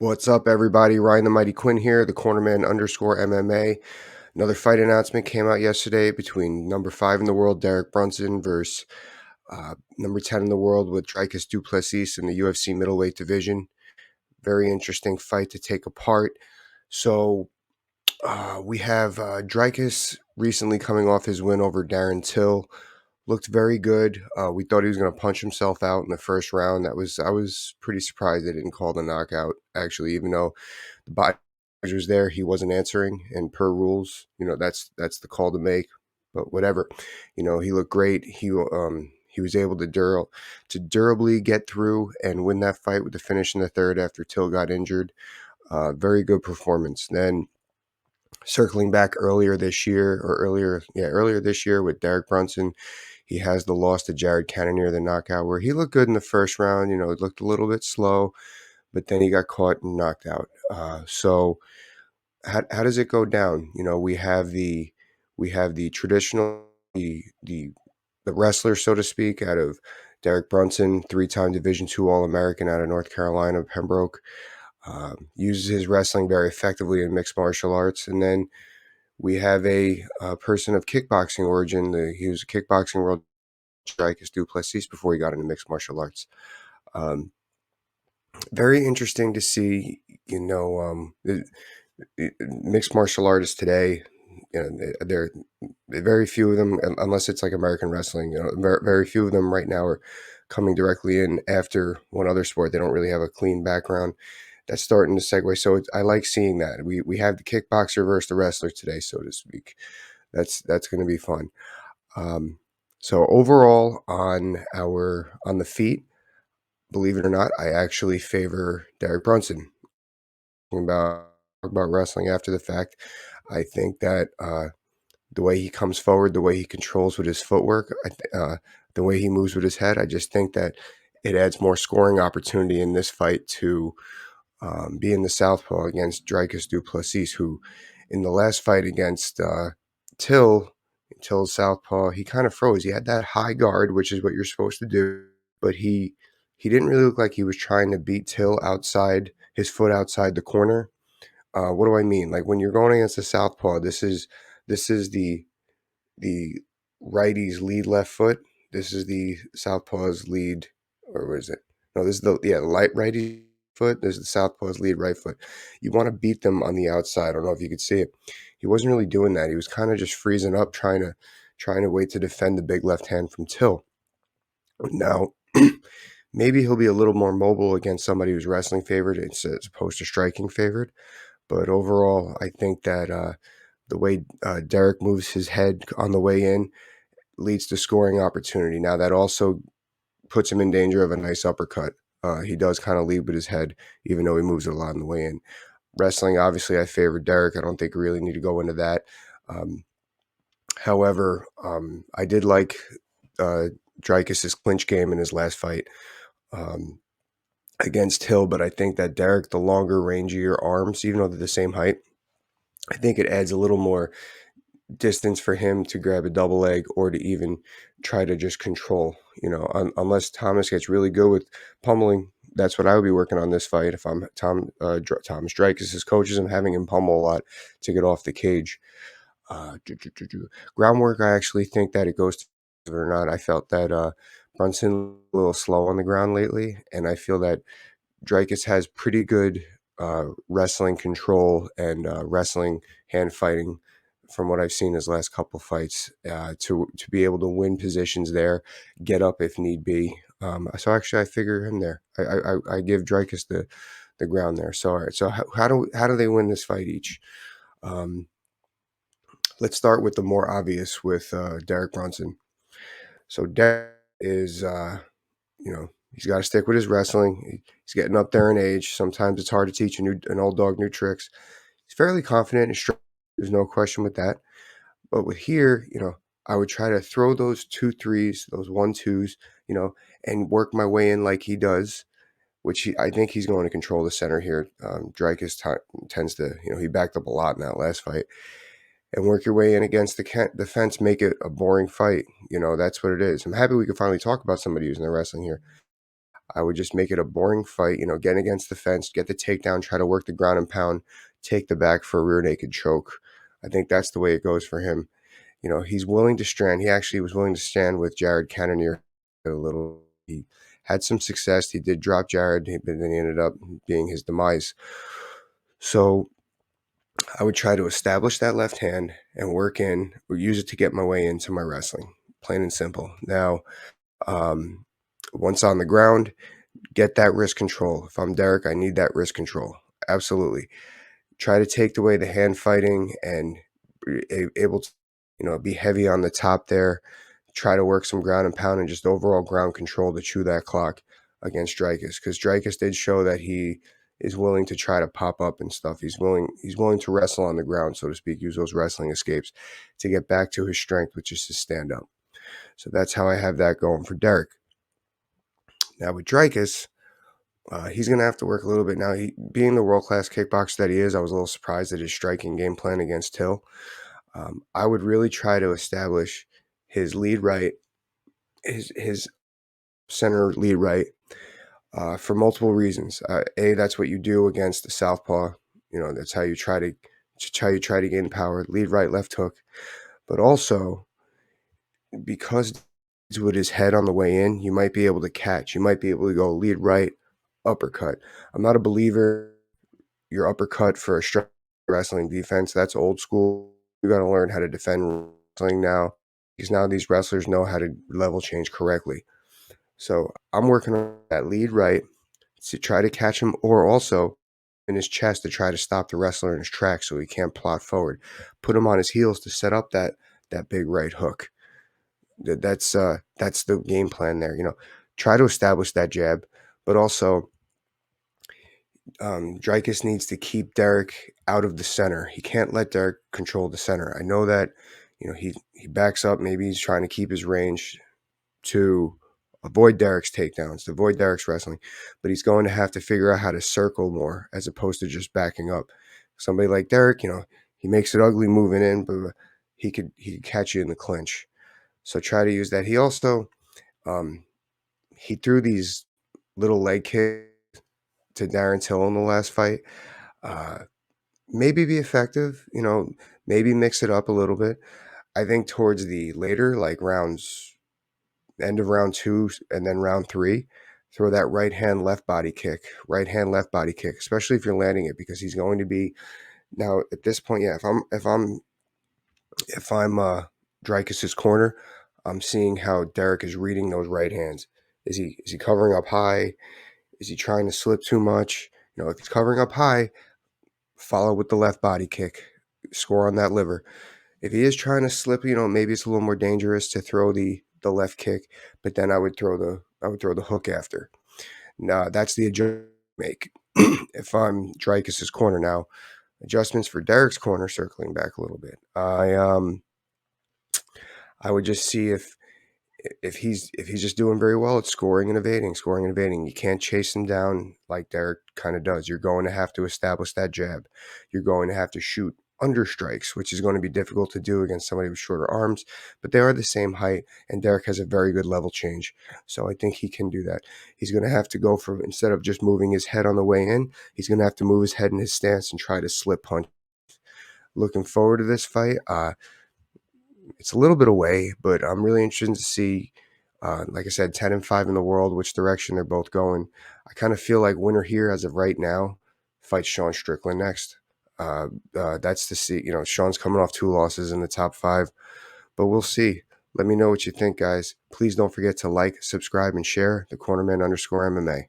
What's up, everybody? Ryan the Mighty Quinn here, the cornerman underscore MMA. Another fight announcement came out yesterday between number 5 in the world, Derek Brunson, versus number 10 in the world with Dricus Du Plessis in the UFC middleweight division. Very interesting fight to take apart. So we have Dricus recently coming off his win over Darren Till. Looked very good. We thought he was going to punch himself out in the first round. I was pretty surprised they didn't call the knockout, actually, even though the body was there, he wasn't answering, and per rules, that's the call to make. But whatever, he looked great. He was able to durably get through and win that fight with the finish in the third after Till got injured. Very good performance. Then circling back earlier this year with Derek Brunson, he has the loss to Jared Cannonier, the knockout, where he looked good in the first round. It looked a little bit slow, but then he got caught and knocked out. So how does it go down? We have the traditional the wrestler, so to speak, out of Derek Brunson, 3-time Division II All-American out of North Carolina, Pembroke. Uses his wrestling very effectively in mixed martial arts. And then we have a person of kickboxing origin. He was a kickboxing world Dricus Du Plessis before he got into mixed martial arts. Very interesting to see, mixed martial artists today. They're very few of them, unless it's like American wrestling. Very few of them right now are coming directly in after one other sport. They don't really have a clean background. That's starting to segue. So I like seeing that. We have the kickboxer versus the wrestler today, so to speak. That's going to be fun. So overall on the feet, believe it or not, I actually favor Derek Brunson. Talk about wrestling after the fact, I think that the way he comes forward, the way he controls with his footwork, the way he moves with his head, I just think that it adds more scoring opportunity in this fight to be in the southpaw against Dricus Du Plessis, who in the last fight against Till's southpaw, he kind of froze. He had that high guard, which is what you're supposed to do, but he didn't really look like he was trying to beat Till outside his foot outside the corner. What do I mean? Like when you're going against the southpaw, this is the righty's lead left foot. This is the southpaw's lead, or what is it? No, this is the light righty foot. This is the southpaw's lead right foot. You want to beat them on the outside. I don't know if you could see it. He wasn't really doing that. He was kind of just freezing up, trying to wait to defend the big left hand from Till. Now, maybe he'll be a little more mobile against somebody who's wrestling favored as opposed to striking favored. But overall, I think that the way Derek moves his head on the way in leads to scoring opportunity. Now, that also puts him in danger of a nice uppercut. He does kind of lead with his head, even though he moves it a lot on the way in. Wrestling, obviously, I favor Derek. I don't think we really need to go into that. However, I did like Dricus' clinch game in his last fight against Hill, but I think that Derek, the longer, rangier arms, even though they're the same height, I think it adds a little more distance for him to grab a double leg or to even try to just control, unless Thomas gets really good with pummeling. That's what I would be working on this fight. If I'm Thomas Dricus, his coaches, I'm having him pummel a lot to get off the cage. Groundwork, I actually think that it goes to or not. I felt that Brunson a little slow on the ground lately, and I feel that Dricus has pretty good wrestling control and wrestling hand fighting from what I've seen his last couple fights to be able to win positions there, get up if need be. So actually, I figure him there. I give Dricus the ground there. So all right. So how do they win this fight each? Let's start with the more obvious with Derek Brunson. So Derek is he's got to stick with his wrestling. He's getting up there in age. Sometimes it's hard to teach an old dog new tricks. He's fairly confident and strong. There's no question with that. But with here, I would try to throw those 2-3s, those 1-2s, and work my way in like he does, which I think he's going to control the center here. Dricus tends to, he backed up a lot in that last fight. And work your way in against the fence, make it a boring fight. That's what it is. I'm happy we could finally talk about somebody using their wrestling here. I would just make it a boring fight, get against the fence, get the takedown, try to work the ground and pound, take the back for a rear naked choke. I think that's the way it goes for him. He's willing to stand. He actually was willing to stand with Jared Cannonier a little. He had some success. He did drop Jared, but then he ended up being his demise. So I would try to establish that left hand and work in, or use it to get my way into my wrestling, plain and simple. Now, once on the ground, get that wrist control. If I'm Derek, I need that wrist control. Absolutely. Try to take away the hand fighting and able to, be heavy on the top there. Try to work some ground and pound and just overall ground control to chew that clock against Dricus, because Dricus did show that he is willing to try to pop up and stuff. He's willing to wrestle on the ground, so to speak, use those wrestling escapes to get back to his strength, which is to stand up. So that's how I have that going for Derek. Now with Dricus, he's going to have to work a little bit. Now, being the world-class kickboxer that he is, I was a little surprised at his striking game plan against Till. I would really try to establish his lead right, his center lead right, for multiple reasons. That's what you do against the southpaw. That's how you try to gain power. Lead right, left hook, but also because with his head on the way in, you might be able to catch. You might be able to go lead right, uppercut. I'm not a believer your uppercut for a straight wrestling defense. That's old school. You got to learn how to defend wrestling now, because now these wrestlers know how to level change correctly. So I'm working on that lead right to try to catch him, or also in his chest to try to stop the wrestler in his tracks so he can't plot forward. Put him on his heels to set up that big right hook. That's the game plan there. Try to establish that jab, but also Dricus needs to keep Derek out of the center. He can't let Derek control the center. I know that he backs up. Maybe he's trying to keep his range to avoid Derek's takedowns, to avoid Derek's wrestling, but he's going to have to figure out how to circle more as opposed to just backing up. Somebody like Derek, he makes it ugly moving in, but he could catch you in the clinch. So try to use that. He also he threw these little leg kicks to Darren Till in the last fight. Maybe be effective, maybe mix it up a little bit. I think towards the later, like end of round 2 and then round 3, throw that right hand left body kick, especially if you're landing it, because he's going to be now at this point. Yeah, if I'm Dricus's corner, I'm seeing how Derek is reading those right hands. Is he covering up high? Is he trying to slip too much? If he's covering up high, follow with the left body kick, score on that liver. If he is trying to slip, maybe it's a little more dangerous to throw the left kick, but then I would throw the hook after. Now that's the adjustment make. If I'm Dricus's corner now, adjustments for Derek's corner. Circling back a little bit, I would just see if he's just doing very well at scoring and evading. You can't chase him down like Derek kind of does. You're going to have to establish that jab. You're going to have to shoot under strikes, which is going to be difficult to do against somebody with shorter arms, but they are the same height, and Derek has a very good level change. So I think he can do that. He's going to have to go for, instead of just moving his head on the way in, he's going to have to move his head in his stance and try to slip punch. Looking forward to this fight. It's a little bit away, but I'm really interested to see, like I said, 10-5 in the world, which direction they're both going. I kind of feel like winner here as of right now fights Sean Strickland next. That's to see. Sean's coming off 2 losses in the top 5, but we'll see. Let me know what you think, guys. Please don't forget to like, subscribe, and share the Cornerman _MMA.